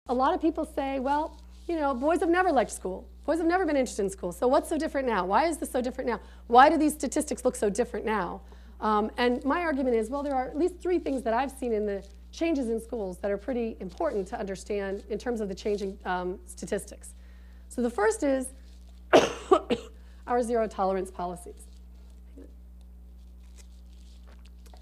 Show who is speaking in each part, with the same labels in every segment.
Speaker 1: a lot of people say, well, you know, boys have never liked school. Boys have never been interested in school. So what's so different now? Why is this so different now? Why do these statistics look so different now? And my argument is, well, there are at least 3 things that I've seen in the changes in schools that are pretty important to understand in terms of the changing statistics. So the first is our zero tolerance policies.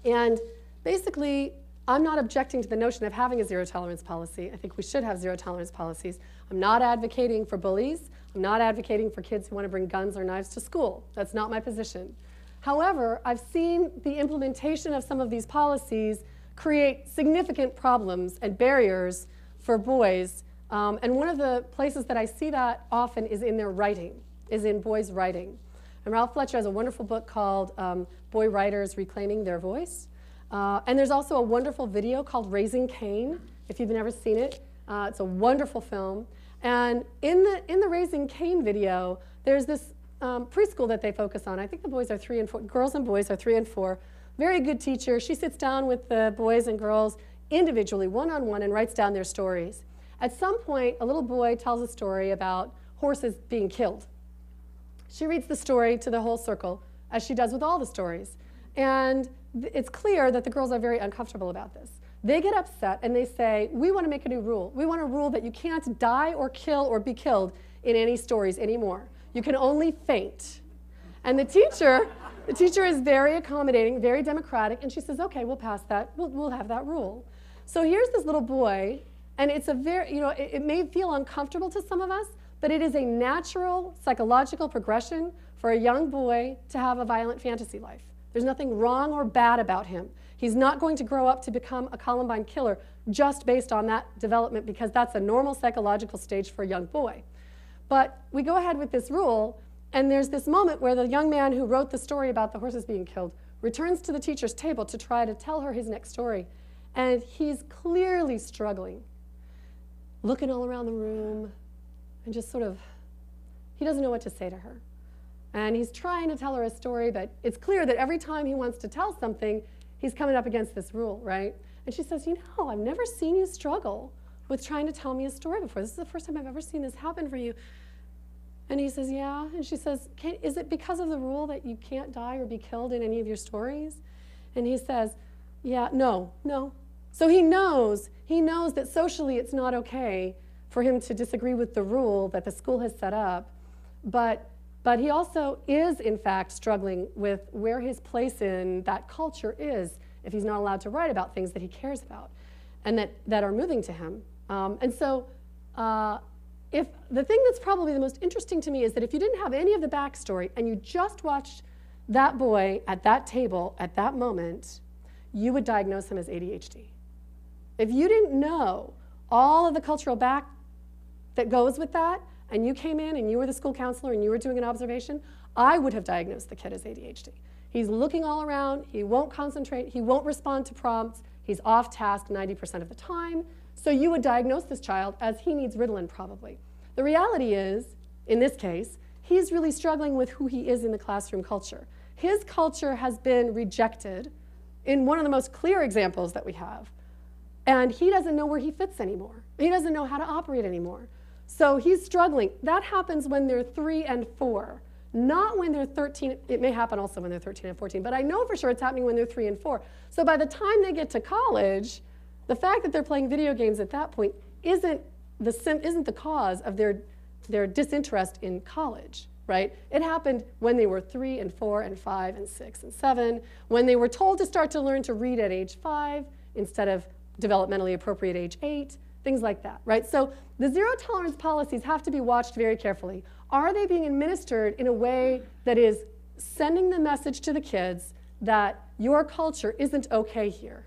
Speaker 1: And basically, I'm not objecting to the notion of having a zero tolerance policy. I think we should have zero tolerance policies. I'm not advocating for bullies. I'm not advocating for kids who want to bring guns or knives to school. That's not my position. However, I've seen the implementation of some of these policies create significant problems and barriers for boys. And one of the places that I see that often is in their writing, is in boys' writing. And Ralph Fletcher has a wonderful book called Boy Writers Reclaiming Their Voice. And there's also a wonderful video called Raising Cain, if you've never seen it. It's a wonderful film. And in the Raising Cain video, there's this preschool that they focus on. I think the boys are 3 and 4, girls and boys are 3 and 4. Very good teacher. She sits down with the boys and girls individually, one-on-one, and writes down their stories. At some point, a little boy tells a story about horses being killed. She reads the story to the whole circle, as she does with all the stories. And it's clear that the girls are very uncomfortable about this. They get upset and they say, we want to make a new rule. We want a rule that you can't die or kill or be killed in any stories anymore. You can only faint. And the teacher is very accommodating, very democratic, and she says, okay, we'll pass that, we'll have that rule. So here's this little boy, and it's a very, you know, it may feel uncomfortable to some of us, but it is a natural psychological progression for a young boy to have a violent fantasy life. There's nothing wrong or bad about him. He's not going to grow up to become a Columbine killer just based on that development, because that's a normal psychological stage for a young boy. But we go ahead with this rule, and there's this moment where the young man who wrote the story about the horses being killed returns to the teacher's table to try to tell her his next story. And he's clearly struggling, looking all around the room, and just sort of, he doesn't know what to say to her. And he's trying to tell her a story, but it's clear that every time he wants to tell something, he's coming up against this rule, right? And she says, you know, I've never seen you struggle with trying to tell me a story before. This is the first time I've ever seen this happen for you. And he says, yeah. And she says, is it because of the rule that you can't die or be killed in any of your stories? And he says, yeah, no. So he knows that socially it's not okay for him to disagree with the rule that the school has set up, but he also is, in fact, struggling with where his place in that culture is if he's not allowed to write about things that he cares about and that are moving to him. And so if the thing that's probably the most interesting to me is that if you didn't have any of the backstory and you just watched that boy at that table at that moment, you would diagnose him as ADHD. If you didn't know all of the cultural back that goes with that, and you came in and you were the school counselor and you were doing an observation, I would have diagnosed the kid as ADHD. He's looking all around, he won't concentrate, he won't respond to prompts, he's off task 90% of the time, so you would diagnose this child as he needs Ritalin probably. The reality is, in this case, he's really struggling with who he is in the classroom culture. His culture has been rejected in one of the most clear examples that we have, and he doesn't know where he fits anymore. He doesn't know how to operate anymore. So he's struggling. That happens when they're 3 and 4, not when they're 13. It may happen also when they're 13 and 14, but I know for sure it's happening when they're 3 and 4. So by the time they get to college, the fact that they're playing video games at that point isn't the cause of their disinterest in college, right? It happened when they were 3 and 4 and 5 and 6 and 7, when they were told to start to learn to read at age 5 instead of developmentally appropriate age 8, things like that, right? So the zero tolerance policies have to be watched very carefully. Are they being administered in a way that is sending the message to the kids that your culture isn't okay here?